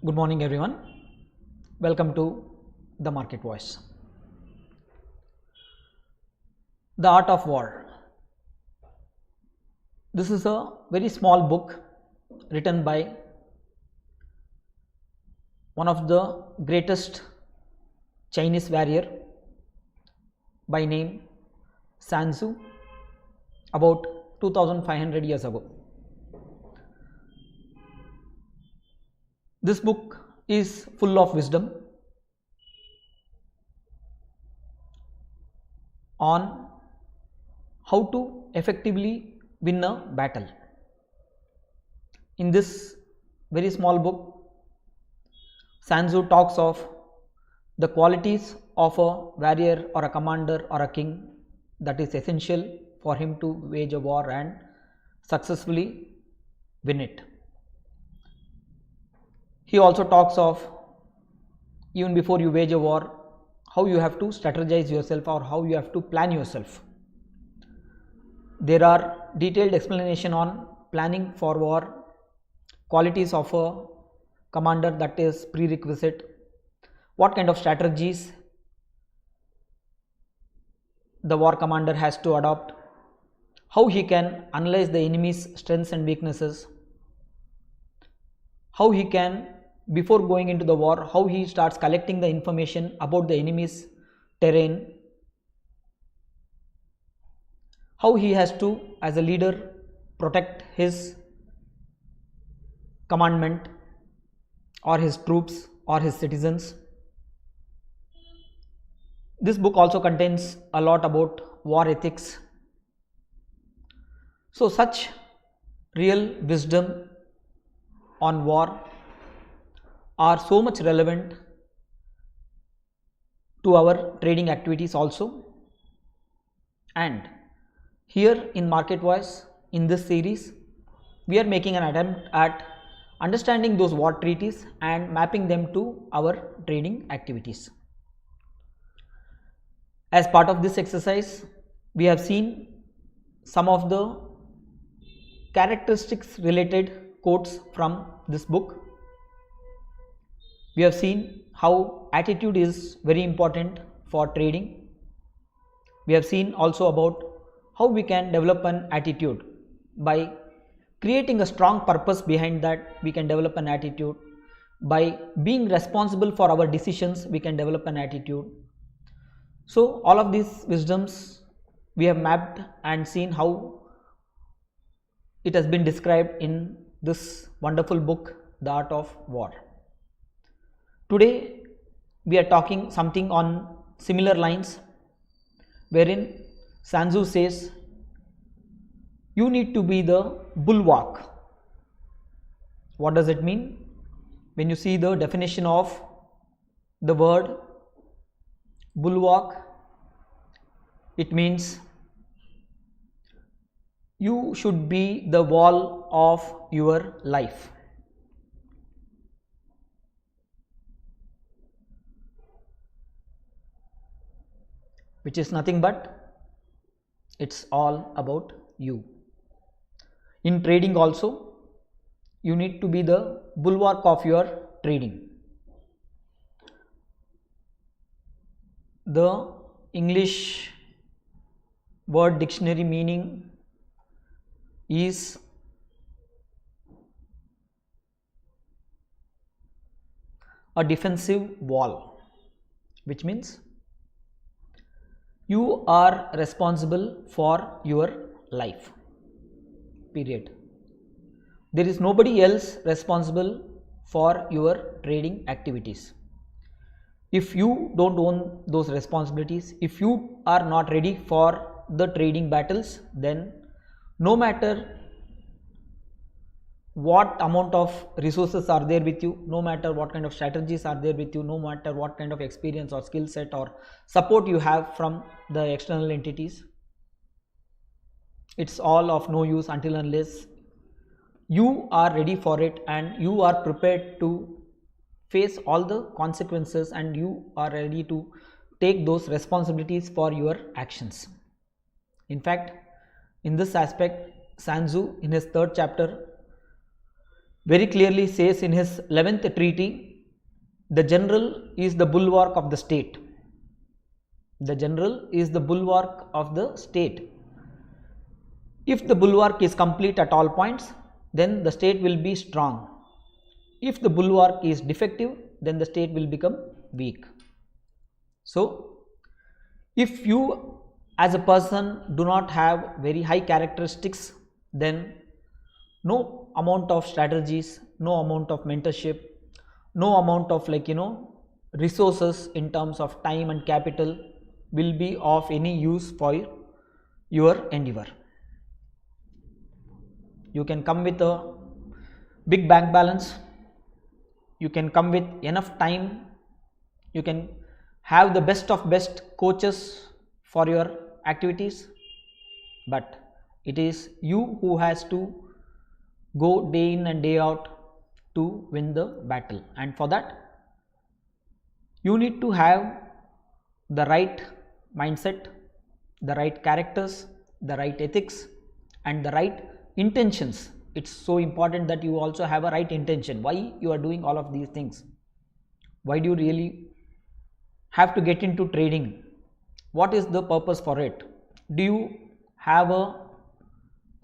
Good morning, everyone. Welcome to the Market Voice. The Art of War. This is a very small book written by one of the greatest Chinese warrior by name SunTzu about 2500 years ago. This book is full of wisdom on how to effectively win a battle. In this very small book, SunTzu talks of the qualities of a warrior or a commander or a king that is essential for him to wage a war and successfully win it. He also talks of, even before you wage a war, how you have to strategize yourself or how you have to plan yourself. There are detailed explanation on planning for war, qualities of a commander that is prerequisite, what kind of strategies the war commander has to adopt, how he can analyze the enemy's strengths and weaknesses, how he can, before going into the war, how he starts collecting the information about the enemy's terrain, how he has to, as a leader, protect his commandment or his troops or his citizens. This book also contains a lot about war ethics. So such real wisdom on war are so much relevant to our trading activities also. And here in Market Voice, in this series, we are making an attempt at understanding those war treaties and mapping them to our trading activities. As part of this exercise, we have seen some of the characteristics related quotes from this book. We have seen how attitude is very important for trading. We have seen also about how we can develop an attitude. By creating a strong purpose behind that, we can develop an attitude. By being responsible for our decisions, we can develop an attitude. So all of these wisdoms we have mapped and seen how it has been described in this wonderful book, The Art of War. Today we are talking something on similar lines, wherein SunTzu says you need to be the bulwark. What does it mean? When you see the definition of the word bulwark, it means you should be the wall of your life. Which is nothing but it's all about you. In trading also, you need to be the bulwark of your trading. The English word dictionary meaning is a defensive wall, which means you are responsible for your life, period. There is nobody else responsible for your trading activities. If you don't own those responsibilities, if you are not ready for the trading battles, then no matter what amount of resources are there with you, no matter what kind of strategies are there with you, no matter what kind of experience or skill set or support you have from the external entities, it's all of no use until unless you are ready for it and you are prepared to face all the consequences and you are ready to take those responsibilities for your actions. In fact, in this aspect, SunTzu in his third chapter very clearly says in his 11th treaty, the general is the bulwark of the state. The general is the bulwark of the state. If the bulwark is complete at all points, then the state will be strong. If the bulwark is defective, then the state will become weak. So if you as a person do not have very high characteristics, then no amount of strategies, no amount of mentorship, no amount of resources in terms of time and capital will be of any use for your endeavor. You can come with a big bank balance, you can come with enough time, you can have the best of best coaches for your activities, but it is you who has to go day in and day out to win the battle, and for that you need to have the right mindset, the right characters, the right ethics and the right intentions. It's so important that you also have a right intention. Why you are doing all of these things? Why do you really have to get into trading? What is the purpose for it? Do you have a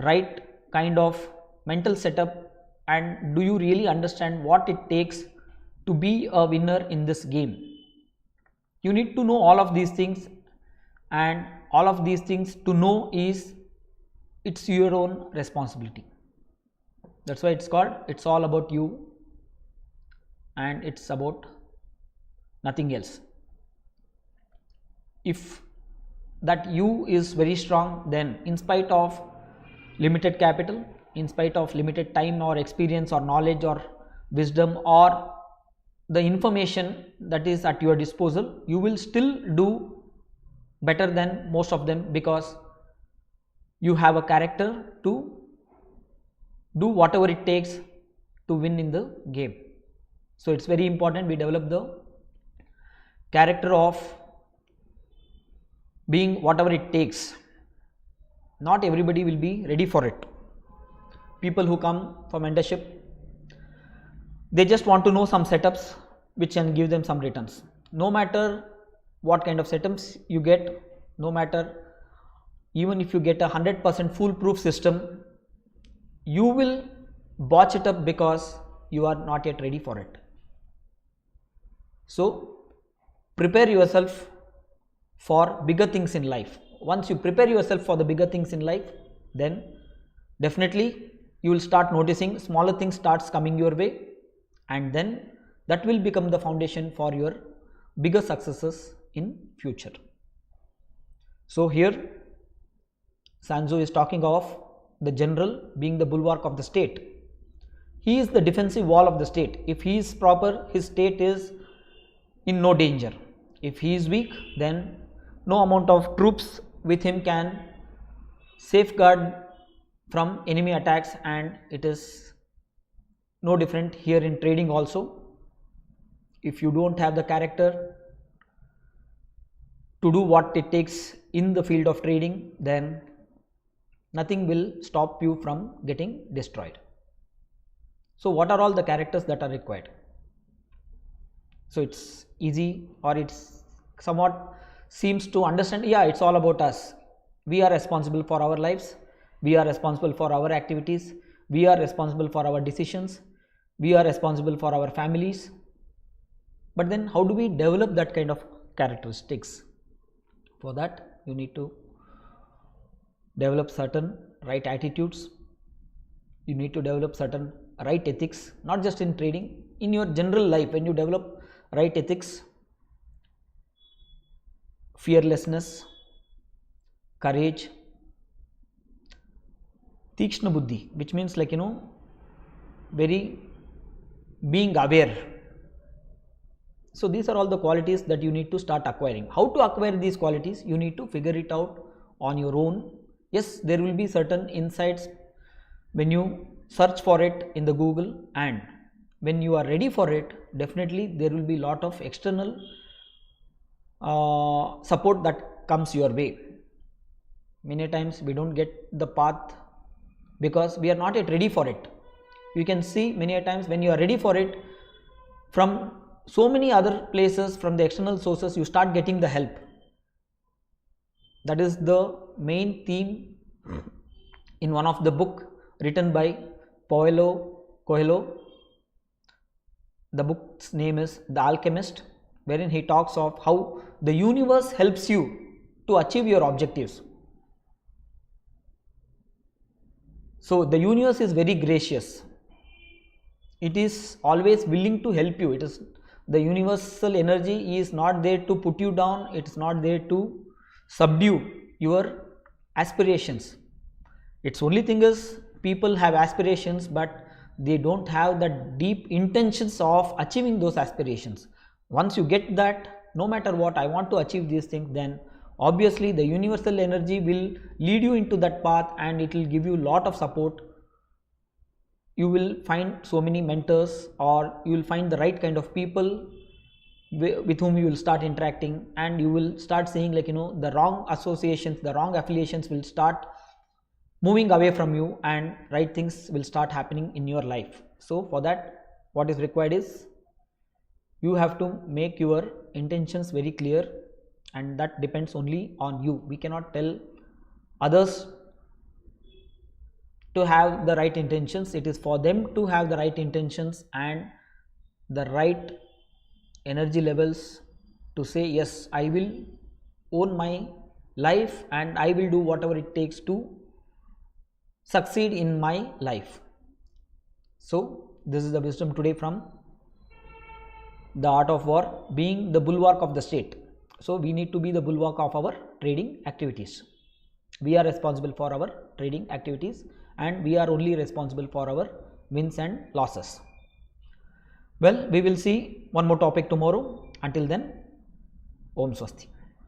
right kind of mental setup, and do you really understand what it takes to be a winner in this game? You need to know all of these things, and all of these things to know it's your own responsibility. That's why it's called, it's all about you and it's about nothing else. If that you is very strong, then in spite of limited capital, in spite of limited time or experience or knowledge or wisdom or the information that is at your disposal, you will still do better than most of them, because you have a character to do whatever it takes to win in the game. So it's very important we develop the character of being whatever it takes. Not everybody will be ready for it. People who come for mentorship, they just want to know some setups which can give them some returns. No matter what kind of setups you get, no matter even if you get 100% foolproof system, you will botch it up because you are not yet ready for it. So prepare yourself for bigger things in life. Once you prepare yourself for the bigger things in life, then definitely you will start noticing smaller things starts coming your way, and then that will become the foundation for your bigger successes in future. So here SunTzu is talking of the general being the bulwark of the state. He is the defensive wall of the state. If he is proper, his state is in no danger. If he is weak, then no amount of troops with him can safeguard from enemy attacks, and it is no different here in trading also. If you don't have the character to do what it takes in the field of trading, then nothing will stop you from getting destroyed. So what are all the characters that are required? So it's easy, or it's somewhat seems to understand. Yeah, it's all about us. We are responsible for our lives, we are responsible for our activities, we are responsible for our decisions, we are responsible for our families. But then how do we develop that kind of characteristics? For that you need to develop certain right attitudes, you need to develop certain right ethics, not just in trading, in your general life. When you develop right ethics, fearlessness, courage, tikshna buddhi, which means very being aware. So these are all the qualities that you need to start acquiring. How to acquire these qualities? You need to figure it out on your own. Yes, there will be certain insights when you search for it in the Google, and when you are ready for it, definitely there will be a lot of external support that comes your way. Many times we don't get the path because we are not yet ready for it. You can see many a times when you are ready for it, from so many other places, from the external sources, you start getting the help. That is the main theme in one of the book written by Paulo Coelho. The book's name is The Alchemist, wherein he talks of how the universe helps you to achieve your objectives. So the universe is very gracious. It is always willing to help you. It is the universal energy is not there to put you down. It is not there to subdue your aspirations. Its only thing is people have aspirations, but they don't have the deep intentions of achieving those aspirations. Once you get that, no matter what, I want to achieve these things, then obviously the universal energy will lead you into that path and it will give you a lot of support. You will find so many mentors, or you will find the right kind of people with whom you will start interacting, and you will start seeing, like, the wrong associations, the wrong affiliations will start moving away from you, and right things will start happening in your life. So for that, what is required is you have to make your intentions very clear, and that depends only on you. We cannot tell others to have the right intentions. It is for them to have the right intentions and the right energy levels to say, yes, I will own my life and I will do whatever it takes to succeed in my life. So this is the wisdom today from The Art of War, being the bulwark of the state. So we need to be the bulwark of our trading activities. We are responsible for our trading activities, and we are only responsible for our wins and losses. Well, we will see one more topic tomorrow. Until then, Om Swasti.